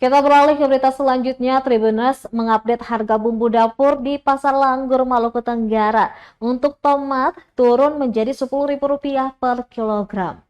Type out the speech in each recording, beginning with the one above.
Kita beralih ke berita selanjutnya. Tribunnews mengupdate harga bumbu dapur di Pasar Langgur, Maluku Tenggara. Untuk tomat turun menjadi Rp10.000 per kilogram.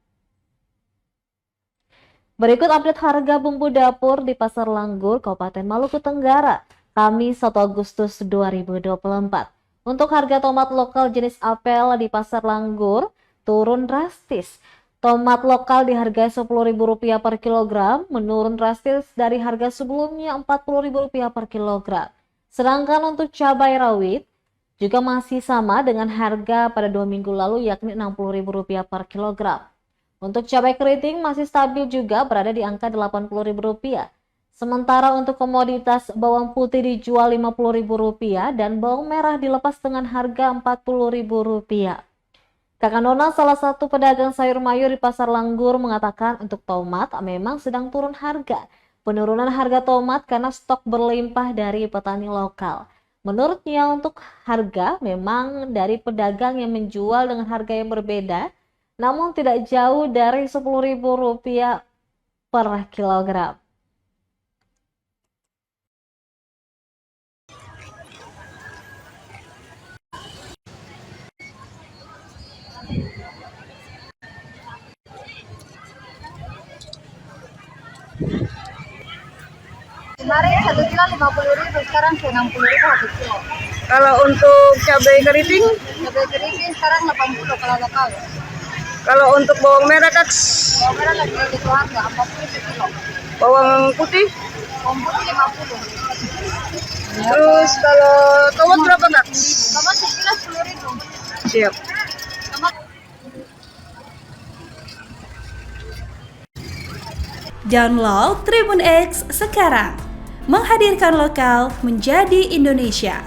Berikut update harga bumbu dapur di Pasar Langgur, Kabupaten Maluku Tenggara, Kamis 1 Agustus 2024. Untuk harga tomat lokal jenis apel di Pasar Langgur turun drastis. Tomat lokal dihargai Rp10.000 per kilogram, menurun drastis dari harga sebelumnya Rp40.000 per kilogram. Sedangkan untuk cabai rawit juga masih sama dengan harga pada 2 minggu lalu, yakni Rp60.000 per kilogram. Untuk cabai keriting masih stabil juga berada di angka Rp80.000. Sementara untuk komoditas bawang putih dijual Rp50.000 dan bawang merah dilepas dengan harga Rp40.000. Kakak Nona, salah satu pedagang sayur mayur di Pasar Langgur, mengatakan untuk tomat memang sedang turun harga. Penurunan harga tomat karena stok berlimpah dari petani lokal. Menurutnya untuk harga memang dari pedagang yang menjual dengan harga yang berbeda, namun tidak jauh dari Rp10.000 per kilogram. Kemarin 1 kilo Rp50.000, sekarang Rp60.000 1 kilo. Kalau untuk cabai keriting? Cabai keriting sekarang 80 kalau lokal. Kalau untuk bawang merah, Kak? Bawang merah lagi itu harga 40 kilo. Bawang putih? Bawang putih 50. Terus kalau tomat berapa, Kak? Tomat sekilo Rp10.000. Siap. Tomat. Download Tribun X sekarang. Menghadirkan lokal menjadi Indonesia.